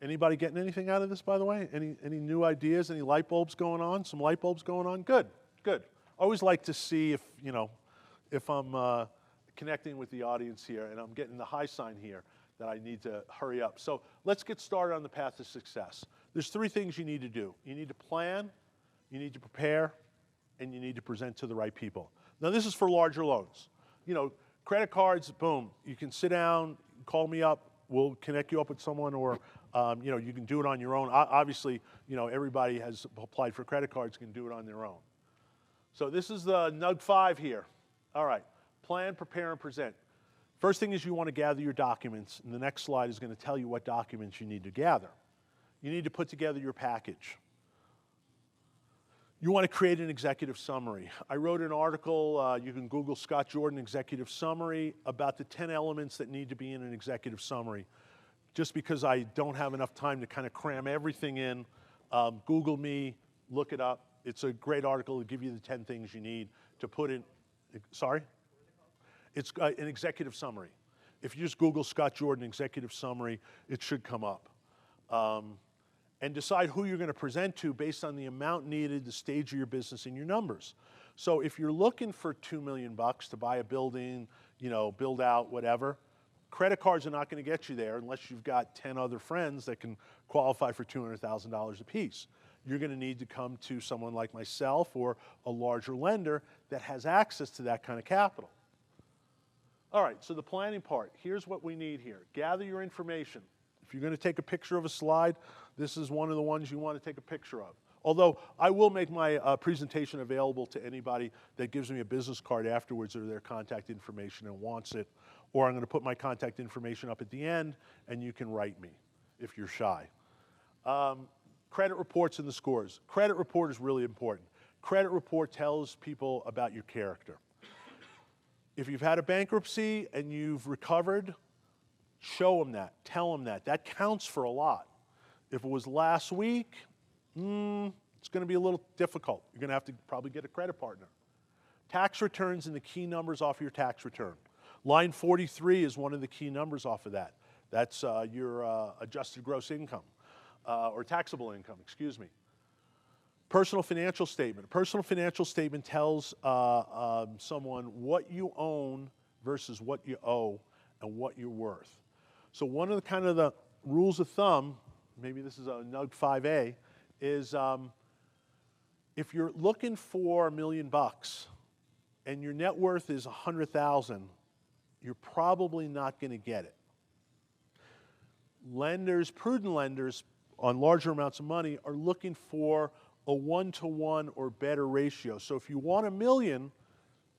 [SPEAKER 1] Anybody getting anything out of this, by the way? Any new ideas? Any light bulbs going on? Some light bulbs going on? Good, good. Always like to see if I'm connecting with the audience here and I'm getting the high sign here that I need to hurry up. So let's get started on the path to success. There's 3 things you need to do. You need to plan, you need to prepare, and you need to present to the right people. Now this is for larger loans. Credit cards, boom. You can sit down, call me up, we'll connect you up with someone, or you can do it on your own. Obviously, everybody has applied for credit cards, can do it on their own. So this is the NUG 5 here. All right, plan, prepare, and present. First thing is you want to gather your documents, and the next slide is going to tell you what documents you need to gather. You need to put together your package. You want to create an executive summary. I wrote an article, you can Google Scott Jordan executive summary, about the 10 elements that need to be in an executive summary. Just because I don't have enough time to kind of cram everything in, Google me, look it up. It's a great article to give you the 10 things you need to put in, sorry? It's an executive summary. If you just Google Scott Jordan executive summary, it should come up. And decide who you're going to present to based on the amount needed, the stage of your business, and your numbers. So if you're looking for $2 million to buy a building, you know, build out, whatever, credit cards are not going to get you there unless you've got 10 other friends that can qualify for $200,000 apiece. You're going to need to come to someone like myself or a larger lender that has access to that kind of capital. All right, so the planning part. Here's what we need here. Gather your information. If you're going to take a picture of a slide, this is one of the ones you want to take a picture of. Although I will make my presentation available to anybody that gives me a business card afterwards or their contact information and wants it, or I'm going to put my contact information up at the end and you can write me if you're shy. Credit reports and the scores. Credit report is really important. Credit report tells people about your character. If you've had a bankruptcy and you've recovered, show them that, tell them that. That counts for a lot. If it was last week, it's going to be a little difficult. You're going to have to probably get a credit partner. Tax returns and the key numbers off your tax return. Line 43 is one of the key numbers off of that. That's your adjusted gross income, or taxable income, excuse me. Personal financial statement. A personal financial statement tells someone what you own versus what you owe and what you're worth. So one of the kind of the rules of thumb, maybe this is a NUG 5A, is if you're looking for $1 million and your net worth is $100,000, you're probably not going to get it. Lenders, prudent lenders on larger amounts of money are looking for a 1-to-1 or better ratio. So if you want $1 million,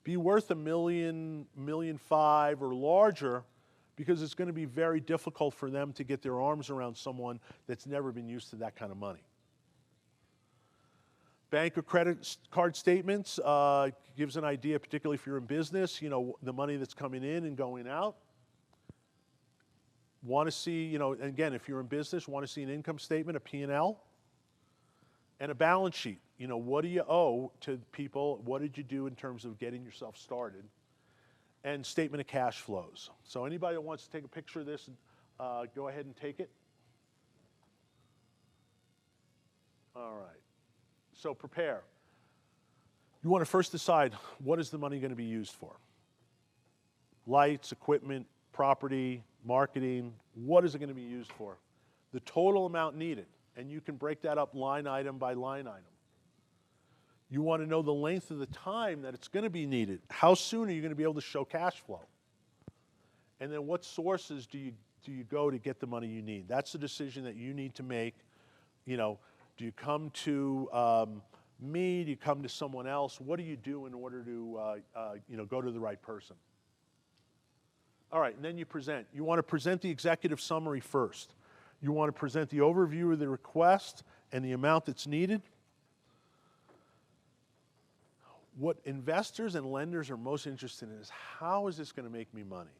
[SPEAKER 1] be worth $1 million, $1.5 million or larger, because it's going to be very difficult for them to get their arms around someone that's never been used to that kind of money. Bank or credit card statements gives an idea, particularly if you're in business, you know, the money that's coming in and going out. Want to see, you know, again, if you're in business, want to see an income statement, a P&L, and a balance sheet. You know, what do you owe to people? What did you do in terms of getting yourself started? And statement of cash flows. So anybody that wants to take a picture of this, go ahead and take it. All right. So prepare. You want to first decide, what is the money going to be used for? Lights, equipment, property, marketing, what is it going to be used for? The total amount needed, and you can break that up line item by line item. You want to know the length of the time that it's going to be needed. How soon are you going to be able to show cash flow? And then what sources do you go to get the money you need? That's the decision that you need to make. You know, do you come to me? Do you come to someone else? What do you do in order to you know, go to the right person? All right, and then you present. You want to present the executive summary first. You want to present the overview of the request and the amount that's needed. What investors and lenders are most interested in is, how is this going to make me money?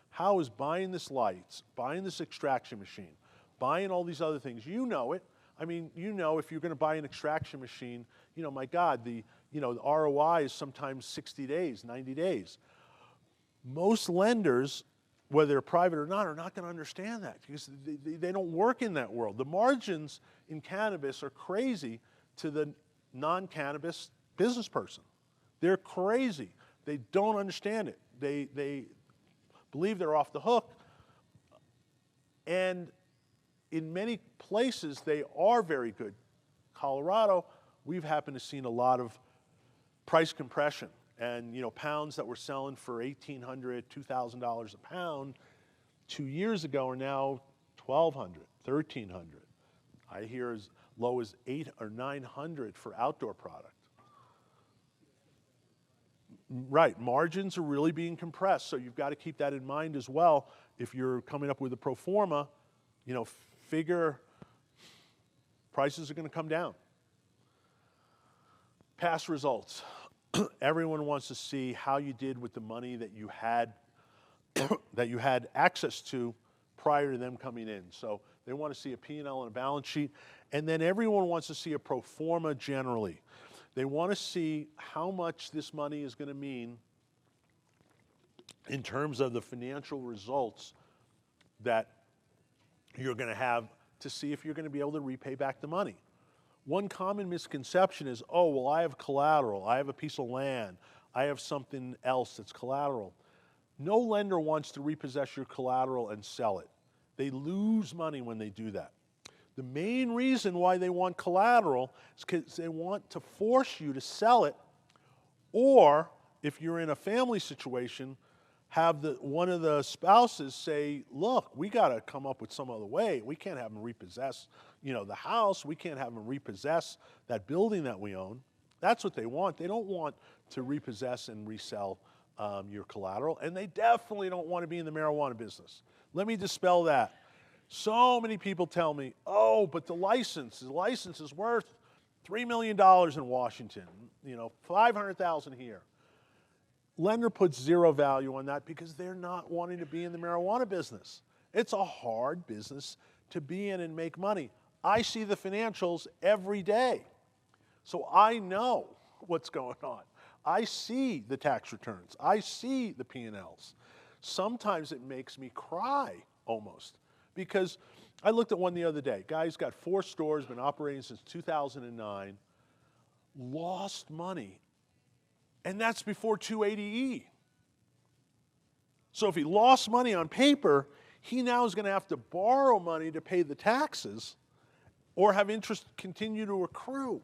[SPEAKER 1] How is buying this lights, buying this extraction machine, buying all these other things? You know it. I mean, you know, if you're going to buy an extraction machine, you know, my God, the ROI is sometimes 60 days, 90 days. Most lenders, whether they're private or not, are not going to understand that because they don't work in that world. The margins in cannabis are crazy to the non-cannabis business person. They're crazy. They don't understand it. They believe they're off the hook. And in many places, they are very good. Colorado, we've happened to seen a lot of price compression. And, you know, pounds that were selling for $1,800, $2,000 a pound 2 years ago are now $1,200, $1,300. I hear as low as $800 or $900 for outdoor product. Right, margins are really being compressed, so you've got to keep that in mind as well. If you're coming up with a pro forma, you know, figure prices are going to come down. Past results. Everyone wants to see how you did with the money that you had that you had access to prior to them coming in. So they want to see a P&L and a balance sheet. And then everyone wants to see a pro forma generally. They want to see how much this money is going to mean in terms of the financial results that you're going to have to see if you're going to be able to repay back the money. One common misconception is, oh, well, I have collateral, I have a piece of land, I have something else that's collateral. No lender wants to repossess your collateral and sell it. They lose money when they do that. The main reason why they want collateral is because they want to force you to sell it, or if you're in a family situation, have one of the spouses say, look, we got to come up with some other way. We can't have them repossess, the house. We can't have them repossess that building that we own. That's what they want. They don't want to repossess and resell your collateral, and they definitely don't want to be in the marijuana business. Let me dispel that. So many people tell me, oh, but the license is worth $3 million in Washington, $500,000 here. Lender puts zero value on that because they're not wanting to be in the marijuana business. It's a hard business to be in and make money. I see the financials every day, so I know what's going on. I see the tax returns. I see the P&Ls. Sometimes it makes me cry almost because I looked at one the other day. Guy's got 4 stores, been operating since 2009, lost money. And that's before 280E. So if he lost money on paper, he now is going to have to borrow money to pay the taxes or have interest continue to accrue.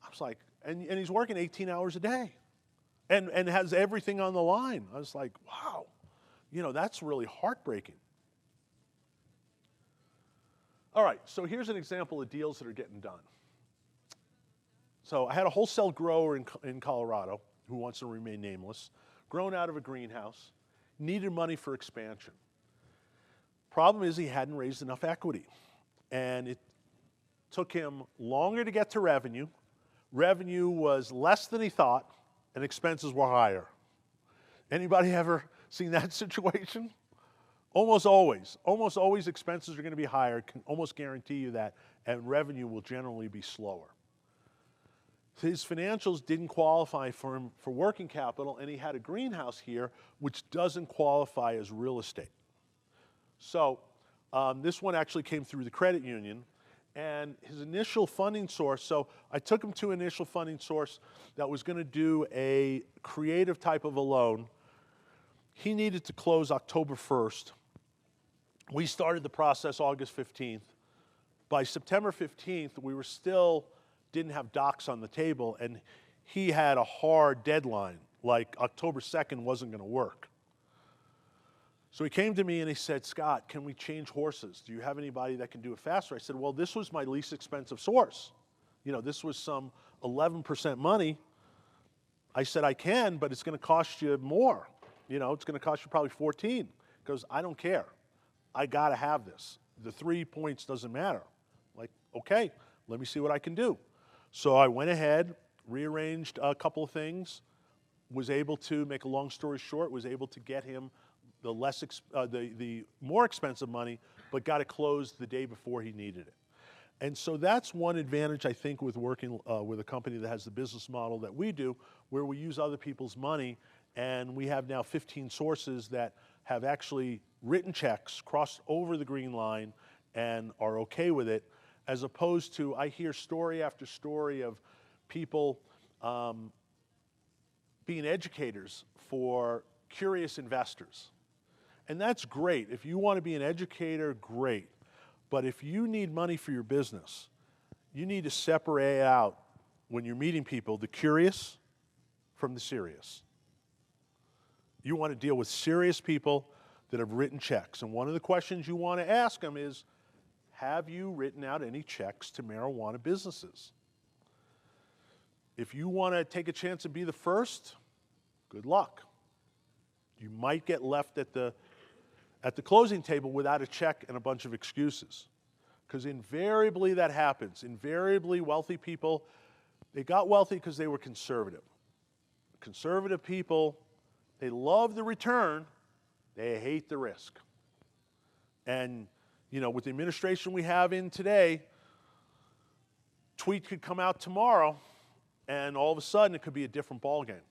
[SPEAKER 1] I was like, and he's working 18 hours a day and has everything on the line. I was like, wow, that's really heartbreaking. All right, so here's an example of deals that are getting done. So I had a wholesale grower in Colorado who wants to remain nameless, grown out of a greenhouse, needed money for expansion. Problem is he hadn't raised enough equity, and it took him longer to get to revenue. Revenue was less than he thought, and expenses were higher. Anybody ever seen that situation? Almost always expenses are going to be higher, can almost guarantee you that, and revenue will generally be slower. His financials didn't qualify for him for working capital, and he had a greenhouse here, which doesn't qualify as real estate. So this one actually came through the credit union, and his initial funding source, so I took him to an initial funding source that was going to do a creative type of a loan. He needed to close October 1st. We started the process August 15th. By September 15th, we were still didn't have docs on the table, and he had a hard deadline, like October 2nd wasn't going to work. So he came to me and he said, Scott, can we change horses? Do you have anybody that can do it faster? I said, well, this was my least expensive source. This was some 11% money. I said, I can, but it's going to cost you more. It's going to cost you probably 14. He goes, I don't care. I got to have this. The 3 points doesn't matter. Like, okay, let me see what I can do. So I went ahead, rearranged a couple of things, was able to, make a long story short, was able to get him the more expensive money, but got it closed the day before he needed it. And so that's one advantage, I think, with working with a company that has the business model that we do, where we use other people's money, and we have now 15 sources that have actually written checks, crossed over the green line, and are okay with it, as opposed to, I hear story after story of people being educators for curious investors. And that's great. If you want to be an educator, great. But if you need money for your business, you need to separate out, when you're meeting people, the curious from the serious. You want to deal with serious people that have written checks. And one of the questions you want to ask them is, have you written out any checks to marijuana businesses? If you want to take a chance and be the first, good luck. You might get left at the closing table without a check and a bunch of excuses. Because invariably that happens. Invariably wealthy people They got wealthy because they were conservative. Conservative people, they love the return, they hate the risk. And, you know, with the administration we have in today, tweet could come out tomorrow, and all of a sudden it could be a different ballgame.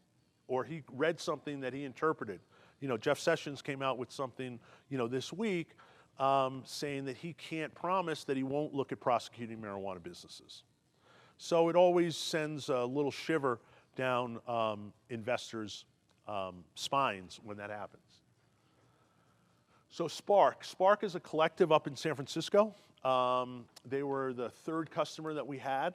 [SPEAKER 1] Or he read something that he interpreted. You know, Jeff Sessions came out with something, you know, this week saying that he can't promise that he won't look at prosecuting marijuana businesses. So it always sends a little shiver down investors' spines when that happens. So Spark is a collective up in San Francisco. They were the third customer that we had.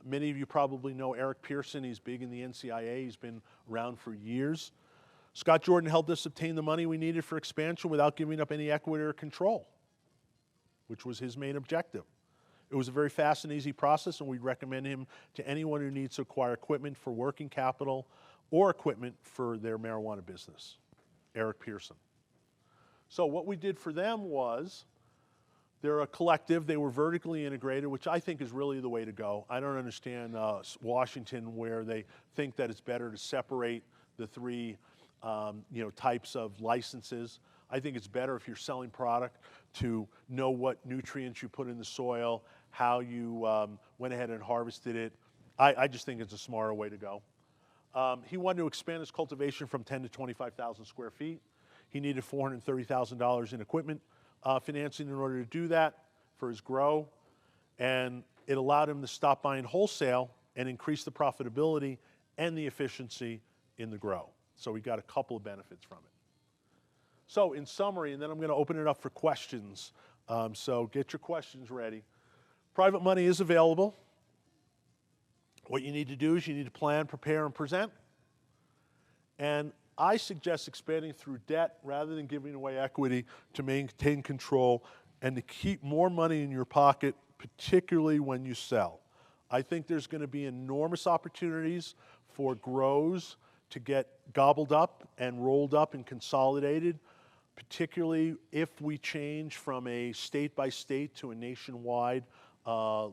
[SPEAKER 1] Many of you probably know Eric Pearson. He's big in the NCIA. He's been around for years. Scott Jordan helped us obtain the money we needed for expansion without giving up any equity or control, which was his main objective. It was a very fast and easy process, and we'd recommend him to anyone who needs to acquire equipment for working capital or equipment for their marijuana business. Eric Pearson. So what we did for them was, they're a collective, they were vertically integrated, which I think is really the way to go. I don't understand Washington, where they think that it's better to separate the three types of licenses. I think it's better if you're selling product to know what nutrients you put in the soil, how you went ahead and harvested it. I just think it's a smarter way to go. He wanted to expand his cultivation from 10 to 25,000 square feet. He needed $430,000 in equipment financing in order to do that for his grow. And it allowed him to stop buying wholesale and increase the profitability and the efficiency in the grow. So we got a couple of benefits from it. So in summary, and then I'm going to open it up for questions. So get your questions ready. Private money is available. What you need to do is you need to plan, prepare, and present. And I suggest expanding through debt rather than giving away equity to maintain control and to keep more money in your pocket, particularly when you sell. I think there's going to be enormous opportunities for grows to get gobbled up and rolled up and consolidated, particularly if we change from a state-by-state to a nationwide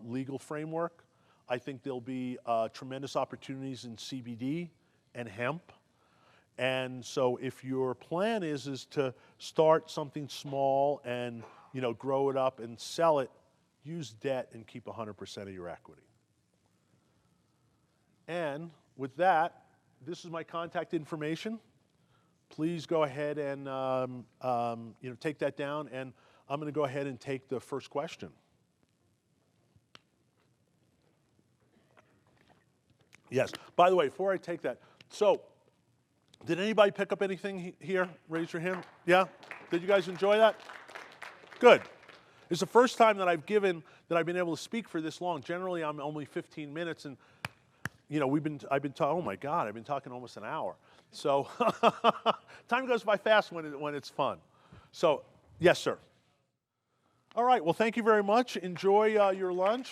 [SPEAKER 1] legal framework. I think there'll be tremendous opportunities in CBD and hemp. And so if your plan is to start something small and grow it up and sell it, use debt and keep 100% of your equity. And with that, this is my contact information. Please go ahead and take that down, and I'm going to go ahead and take the first question. Yes. By the way, before I take that, so did anybody pick up anything here? Raise your hand. Yeah? Did you guys enjoy that? Good. It's the first time that I've been able to speak for this long. Generally, I'm only 15 minutes, and I've been talking. Oh my God, I've been talking almost an hour. So time goes by fast when it's fun. So yes, sir. All right. Well, thank you very much. Enjoy your lunch.